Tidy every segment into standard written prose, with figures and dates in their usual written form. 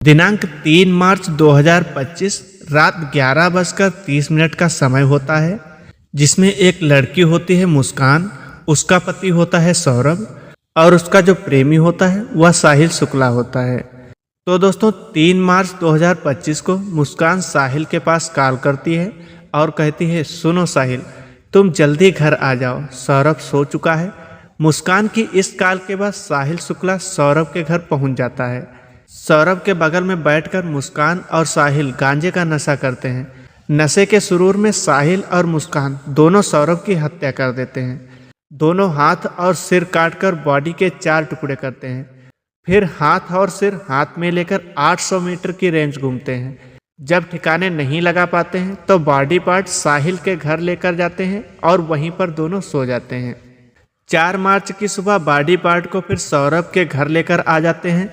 दिनांक 3 मार्च 2025 रात 11:30 का समय होता है, जिसमें एक लड़की होती है मुस्कान, उसका पति होता है सौरभ और उसका जो प्रेमी होता है वह साहिल शुक्ला होता है। तो दोस्तों 3 मार्च 2025 को मुस्कान साहिल के पास कॉल करती है और कहती है, सुनो साहिल, तुम जल्दी घर आ जाओ, सौरभ सो चुका है। मुस्कान की इस कॉल के बाद साहिल शुक्ला सौरभ के घर पहुंच जाता है। सौरभ के बगल में बैठकर मुस्कान और साहिल गांजे का नशा करते हैं। नशे के सुरूर में साहिल और मुस्कान दोनों सौरभ की हत्या कर देते हैं। दोनों हाथ और सिर काटकर बॉडी के 4 टुकड़े करते हैं। फिर हाथ और सिर हाथ में लेकर 800 मीटर की रेंज घूमते हैं। जब ठिकाने नहीं लगा पाते हैं तो बॉडी पार्ट साहिल के घर लेकर जाते हैं और वहीं पर दोनों सो जाते हैं। 4 मार्च की सुबह बॉडी पार्ट को फिर सौरभ के घर लेकर आ जाते हैं।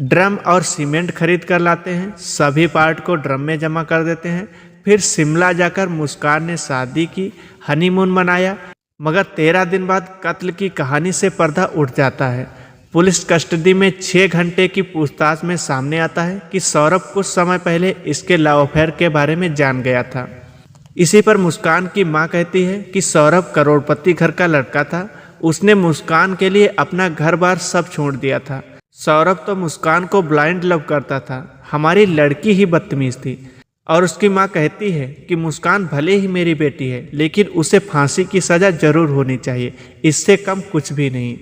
ड्रम और सीमेंट खरीद कर लाते हैं, सभी पार्ट को ड्रम में जमा कर देते हैं। फिर शिमला जाकर मुस्कान ने शादी की, हनीमून मनाया, मगर 13 दिन बाद कत्ल की कहानी से पर्दा उठ जाता है। पुलिस कस्टडी में 6 घंटे की पूछताछ में सामने आता है कि सौरभ कुछ समय पहले इसके लव अफेयर के बारे में जान गया था। इसी पर मुस्कान की मां कहती है कि सौरभ करोड़पति घर का लड़का था, उसने मुस्कान के लिए अपना घर बार सब छोड़ दिया था। सौरभ तो मुस्कान को ब्लाइंड लव करता था, हमारी लड़की ही बदतमीज थी। और उसकी मां कहती है कि मुस्कान भले ही मेरी बेटी है, लेकिन उसे फांसी की सज़ा जरूर होनी चाहिए, इससे कम कुछ भी नहीं।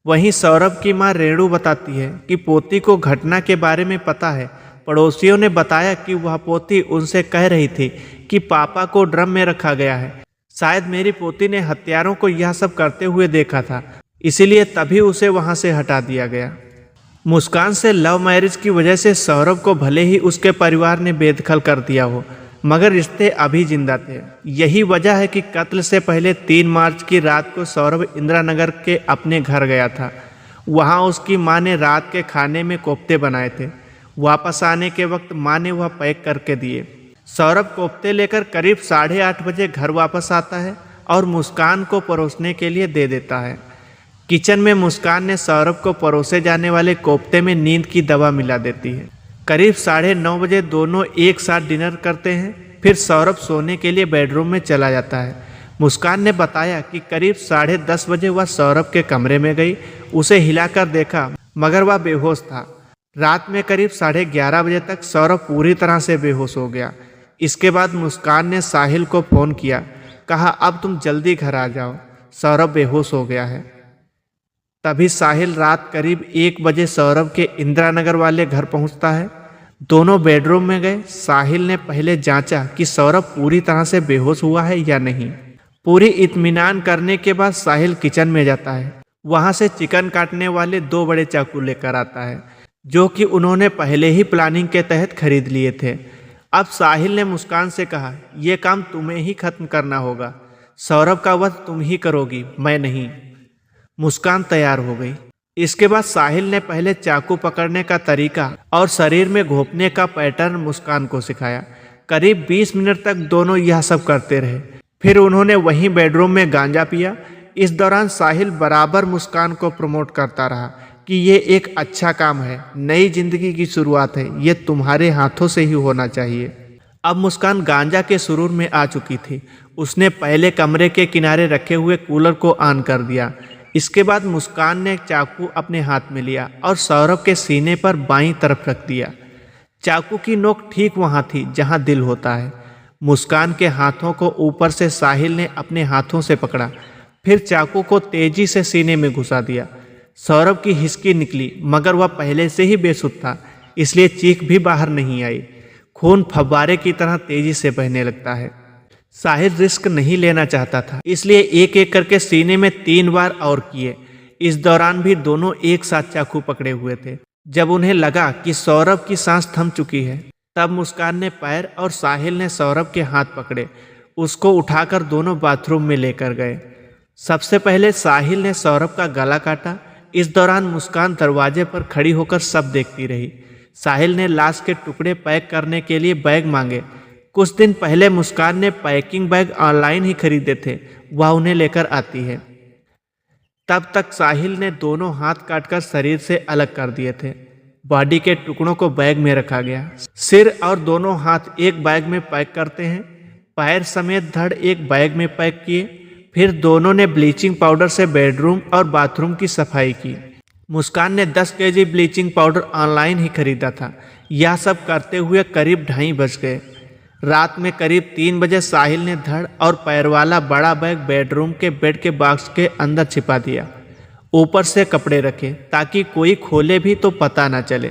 वहीं सौरभ की मां रेणु बताती है कि पोती को घटना के बारे में पता है। पड़ोसियों ने बताया कि वह पोती उनसे कह रही थी कि पापा को ड्रम में रखा गया है। शायद मेरी पोती ने हत्यारों को यह सब करते हुए देखा था, इसीलिए तभी उसे वहां से हटा दिया गया। मुस्कान से लव मैरिज की वजह से सौरभ को भले ही उसके परिवार ने बेदखल कर दिया हो, मगर रिश्ते अभी जिंदा थे। यही वजह है कि कत्ल से पहले 3 मार्च की रात को सौरभ इंदिरा नगर के अपने घर गया था। वहां उसकी मां ने रात के खाने में कोफ्ते बनाए थे। वापस आने के वक्त मां ने वह पैक करके दिए। सौरभ कोफ्ते लेकर करीब 8:30 बजे घर वापस आता है और मुस्कान को परोसने के लिए दे देता है। किचन में मुस्कान ने सौरभ को परोसे जाने वाले कोफ्ते में नींद की दवा मिला देती है। करीब 9:30 बजे दोनों एक साथ डिनर करते हैं। फिर सौरभ सोने के लिए बेडरूम में चला जाता है। मुस्कान ने बताया कि करीब 10:30 बजे वह सौरभ के कमरे में गई, उसे हिलाकर देखा मगर वह बेहोश था। रात में करीब 11:30 बजे तक सौरभ पूरी तरह से बेहोश हो गया। इसके बाद मुस्कान ने साहिल को फ़ोन किया, कहा अब तुम जल्दी घर आ जाओ, सौरभ बेहोश हो गया है। तभी साहिल रात करीब 1 बजे सौरभ के इंदिरा नगर वाले घर पहुंचता है। दोनों बेडरूम में गए। साहिल ने पहले जांचा कि सौरभ पूरी तरह से बेहोश हुआ है या नहीं। पूरी इत्मीनान करने के बाद साहिल किचन में जाता है। वहां से चिकन काटने वाले 2 बड़े चाकू लेकर आता है, जो कि उन्होंने पहले ही प्लानिंग के तहत खरीद लिए थे। अब साहिल ने मुस्कान से कहा, यह काम तुम्हें ही खत्म करना होगा, सौरभ का वध तुम ही करोगी, मैं नहीं। मुस्कान तैयार हो गई। इसके बाद साहिल ने पहले चाकू पकड़ने का तरीका और शरीर में घोंपने का पैटर्न मुस्कान को सिखाया। करीब 20 मिनट तक दोनों यह सब करते रहे। फिर उन्होंने वहीं बेडरूम में गांजा पिया। इस दौरान साहिल बराबर मुस्कान को प्रमोट करता रहा कि ये एक अच्छा काम है, नई जिंदगी की शुरुआत है, ये तुम्हारे हाथों से ही होना चाहिए। अब मुस्कान गांजा के सुरूर में आ चुकी थी। उसने पहले कमरे के किनारे रखे हुए कूलर को ऑन कर दिया। इसके बाद मुस्कान ने चाकू अपने हाथ में लिया और सौरभ के सीने पर बाईं तरफ रख दिया। चाकू की नोक ठीक वहां थी जहां दिल होता है। मुस्कान के हाथों को ऊपर से साहिल ने अपने हाथों से पकड़ा, फिर चाकू को तेजी से सीने में घुसा दिया। सौरभ की हिचकी निकली, मगर वह पहले से ही बेसुध था, इसलिए चीख भी बाहर नहीं आई। खून फव्वारे की तरह तेजी से बहने लगता है। साहिल रिस्क नहीं लेना चाहता था, इसलिए एक एक करके सीने में 3 बार और किए। इस दौरान भी दोनों एक साथ चाकू पकड़े हुए थे। जब उन्हें लगा कि सौरभ की सांस थम चुकी है, तब मुस्कान ने पैर और साहिल ने सौरभ के हाथ पकड़े। उसको उठाकर दोनों बाथरूम में लेकर गए। सबसे पहले साहिल ने सौरभ का गला काटा। इस दौरान मुस्कान दरवाजे पर खड़ी होकर सब देखती रही। साहिल ने लाश के टुकड़े पैक करने के लिए बैग मांगे। कुछ दिन पहले मुस्कान ने पैकिंग बैग ऑनलाइन ही खरीदे थे, वह उन्हें लेकर आती है। तब तक साहिल ने दोनों हाथ काटकर शरीर से अलग कर दिए थे। बॉडी के टुकड़ों को बैग में रखा गया। सिर और दोनों हाथ एक बैग में पैक करते हैं, पैर समेत धड़ एक बैग में पैक किए। फिर दोनों ने ब्लीचिंग पाउडर से बेडरूम और बाथरूम की सफाई की। मुस्कान ने 10 केजी ब्लीचिंग पाउडर ऑनलाइन ही खरीदा था। यह सब करते हुए करीब 2:30 बज गए। रात में करीब 3 बजे साहिल ने धड़ और पैर वाला बड़ा बैग बेडरूम के बेड के बॉक्स के अंदर छिपा दिया। ऊपर से कपड़े रखे ताकि कोई खोले भी तो पता न चले।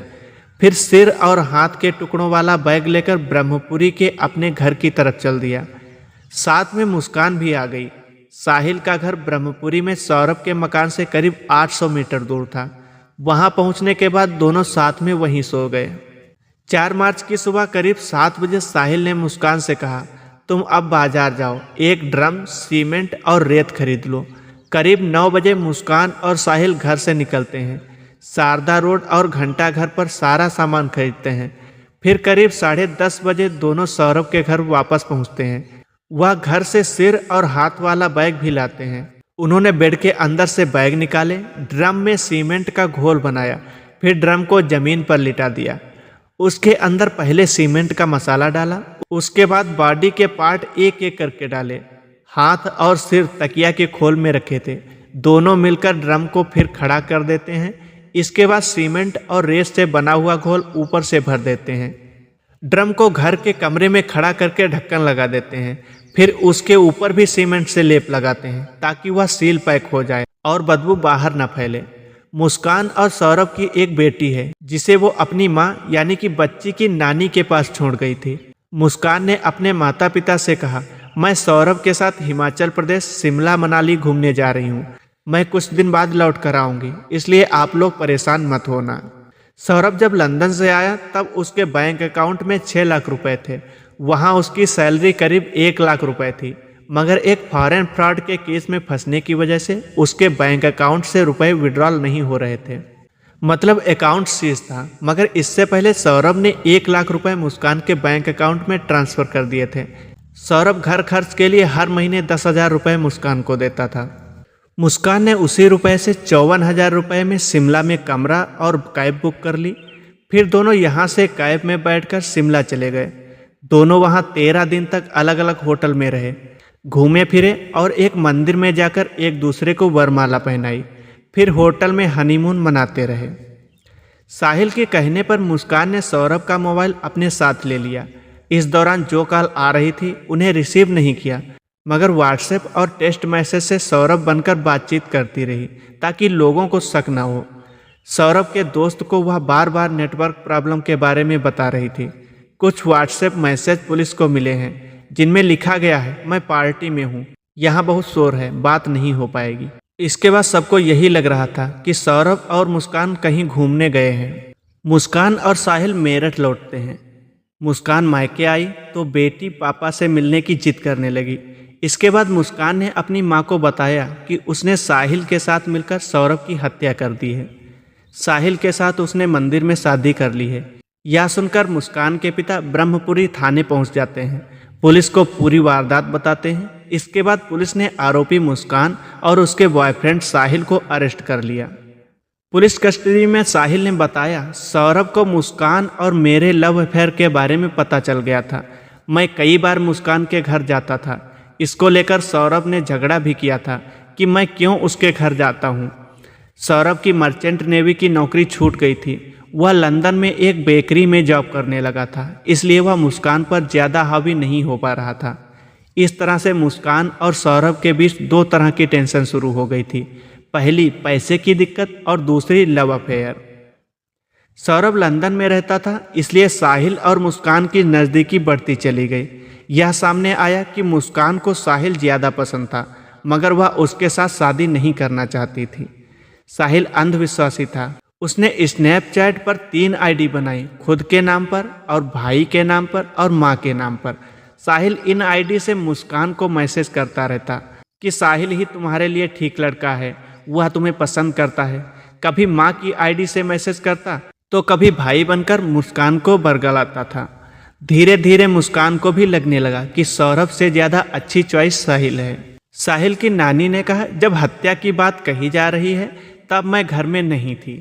फिर सिर और हाथ के टुकड़ों वाला बैग लेकर ब्रह्मपुरी के अपने घर की तरफ चल दिया। साथ में मुस्कान भी आ गई। साहिल का घर ब्रह्मपुरी में सौरभ के मकान से करीब 800 मीटर दूर था। वहां पहुंचने के बाद दोनों साथ में वहीं सो गए। 4 मार्च की सुबह करीब 7 बजे साहिल ने मुस्कान से कहा, तुम अब बाजार जाओ, एक ड्रम सीमेंट और रेत खरीद लो। करीब 9 बजे मुस्कान और साहिल घर से निकलते हैं। शारदा रोड और घंटा घर पर सारा सामान खरीदते हैं। फिर करीब 10:30 बजे दोनों सौरभ के घर वापस पहुंचते हैं। वह घर से सिर और हाथ वाला बैग भी लाते हैं। उन्होंने बेड के अंदर से बैग निकाले, ड्रम में सीमेंट का घोल बनाया, फिर ड्रम को जमीन पर लिटा दिया। उसके अंदर पहले सीमेंट का मसाला डाला, उसके बाद बॉडी के पार्ट एक एक करके डाले। हाथ और सिर तकिया के खोल में रखे थे। दोनों मिलकर ड्रम को फिर खड़ा कर देते हैं। इसके बाद सीमेंट और रेत से बना हुआ घोल ऊपर से भर देते हैं। ड्रम को घर के कमरे में खड़ा करके ढक्कन लगा देते हैं। फिर उसके ऊपर भी सीमेंट से लेप लगाते हैं ताकि वह सील पैक हो जाए और बदबू बाहर न फैले। मुस्कान और सौरभ की एक बेटी है जिसे वो अपनी माँ यानी कि बच्ची की नानी के पास छोड़ गई थी। मुस्कान ने अपने माता पिता से कहा, मैं सौरभ के साथ हिमाचल प्रदेश शिमला मनाली घूमने जा रही हूँ। मैं कुछ दिन बाद लौट कर आऊँगी, इसलिए आप लोग परेशान मत होना। सौरभ जब लंदन से आया तब उसके बैंक अकाउंट में 6 लाख रुपए थे। वहाँ उसकी सैलरी करीब 1 लाख रुपए थी, मगर एक फॉरेन फ्रॉड के केस में फंसने की वजह से उसके बैंक अकाउंट से रुपए विड्रॉल नहीं हो रहे थे। मतलब अकाउंट सीज था। मगर इससे पहले सौरभ ने 1 लाख रुपए मुस्कान के बैंक अकाउंट में ट्रांसफ़र कर दिए थे। सौरभ घर खर्च के लिए हर महीने 10,000 रुपये मुस्कान को देता था। मुस्कान ने उसी रुपए से 54,000 रुपये में शिमला में कमरा और कैब बुक कर ली। फिर दोनों यहाँ से कैब में बैठकर शिमला चले गए। दोनों वहाँ 13 दिन तक अलग अलग होटल में रहे, घूमे फिरे और एक मंदिर में जाकर एक दूसरे को वरमाला पहनाई। फिर होटल में हनीमून मनाते रहे। साहिल के कहने पर मुस्कान ने सौरभ का मोबाइल अपने साथ ले लिया। इस दौरान जो कॉल आ रही थी उन्हें रिसीव नहीं किया, मगर व्हाट्सएप और टेक्स्ट मैसेज से सौरभ बनकर बातचीत करती रही ताकि लोगों को शक न हो। सौरभ के दोस्त को वह बार बार नेटवर्क प्रॉब्लम के बारे में बता रही थी। कुछ व्हाट्सएप मैसेज पुलिस को मिले हैं जिनमें लिखा गया है, मैं पार्टी में हूँ, यहाँ बहुत शोर है, बात नहीं हो पाएगी। इसके बाद सबको यही लग रहा था कि सौरभ और मुस्कान कहीं घूमने गए हैं। मुस्कान और साहिल मेरठ लौटते हैं। मुस्कान मायके आई तो बेटी पापा से मिलने की जिद करने लगी। इसके बाद मुस्कान ने अपनी माँ को बताया कि उसने साहिल के साथ मिलकर सौरभ की हत्या कर दी है। साहिल के साथ उसने मंदिर में शादी कर ली है। यह सुनकर मुस्कान के पिता ब्रह्मपुरी थाने पहुंच जाते हैं। पुलिस को पूरी वारदात बताते हैं। इसके बाद पुलिस ने आरोपी मुस्कान और उसके बॉयफ्रेंड साहिल को अरेस्ट कर लिया। पुलिस कस्टडी में साहिल ने बताया, सौरभ को मुस्कान और मेरे लव अफेयर के बारे में पता चल गया था। मैं कई बार मुस्कान के घर जाता था। इसको लेकर सौरभ ने झगड़ा भी किया था कि मैं क्यों उसके घर जाता हूँ। सौरभ की मर्चेंट नेवी की नौकरी छूट गई थी। वह लंदन में एक बेकरी में जॉब करने लगा था, इसलिए वह मुस्कान पर ज़्यादा हावी नहीं हो पा रहा था। इस तरह से मुस्कान और सौरभ के बीच 2 तरह की टेंशन शुरू हो गई थी। पहली पैसे की दिक्कत और दूसरी लव अफेयर। सौरभ लंदन में रहता था, इसलिए साहिल और मुस्कान की नज़दीकी बढ़ती चली गई। यह सामने आया कि मुस्कान को साहिल ज़्यादा पसंद था, मगर वह उसके साथ शादी नहीं करना चाहती थी। साहिल अंधविश्वासी था। उसने स्नैपचैट पर 3 आईडी बनाई, खुद के नाम पर और भाई के नाम पर और माँ के नाम पर। साहिल इन आईडी से मुस्कान को मैसेज करता रहता कि साहिल ही तुम्हारे लिए ठीक लड़का है, वह तुम्हें पसंद करता है। कभी माँ की आईडी से मैसेज करता तो कभी भाई बनकर मुस्कान को बरगलाता था। धीरे धीरे मुस्कान को भी लगने लगा कि सौरभ से ज़्यादा अच्छी चॉइस साहिल है। साहिल की नानी ने कहा, जब हत्या की बात कही जा रही है तब मैं घर में नहीं थी।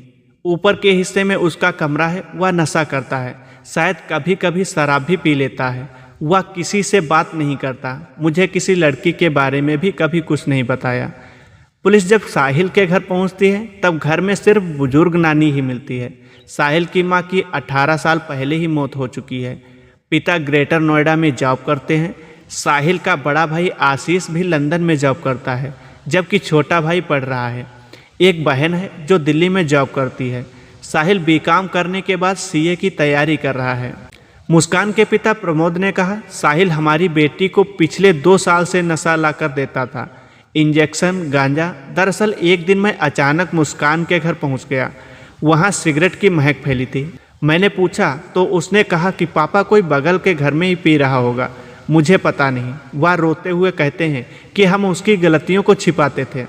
ऊपर के हिस्से में उसका कमरा है, वह नशा करता है, शायद कभी कभी शराब भी पी लेता है। वह किसी से बात नहीं करता, मुझे किसी लड़की के बारे में भी कभी कुछ नहीं बताया। पुलिस जब साहिल के घर पहुंचती है तब घर में सिर्फ बुजुर्ग नानी ही मिलती है। साहिल की मां की 18 साल पहले ही मौत हो चुकी है। पिता ग्रेटर नोएडा में जॉब करते हैं। साहिल का बड़ा भाई आशीष भी लंदन में जॉब करता है, जबकि छोटा भाई पढ़ रहा है। एक बहन है जो दिल्ली में जॉब करती है। साहिल बीकॉम करने के बाद सीए की तैयारी कर रहा है। मुस्कान के पिता प्रमोद ने कहा, साहिल हमारी बेटी को पिछले 2 साल से नशा लाकर देता था, इंजेक्शन, गांजा। दरअसल एक दिन मैं अचानक मुस्कान के घर पहुंच गया। वहां सिगरेट की महक फैली थी। मैंने पूछा तो उसने कहा कि पापा कोई बगल के घर में ही पी रहा होगा, मुझे पता नहीं। वह रोते हुए कहते हैं कि हम उसकी गलतियों को छिपाते थे।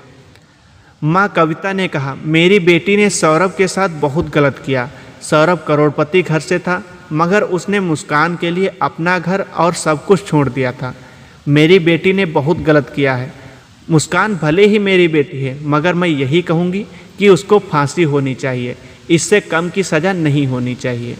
माँ कविता ने कहा, मेरी बेटी ने सौरभ के साथ बहुत गलत किया। सौरभ करोड़पति घर से था, मगर उसने मुस्कान के लिए अपना घर और सब कुछ छोड़ दिया था। मेरी बेटी ने बहुत गलत किया है। मुस्कान भले ही मेरी बेटी है, मगर मैं यही कहूँगी कि उसको फांसी होनी चाहिए। इससे कम की सज़ा नहीं होनी चाहिए।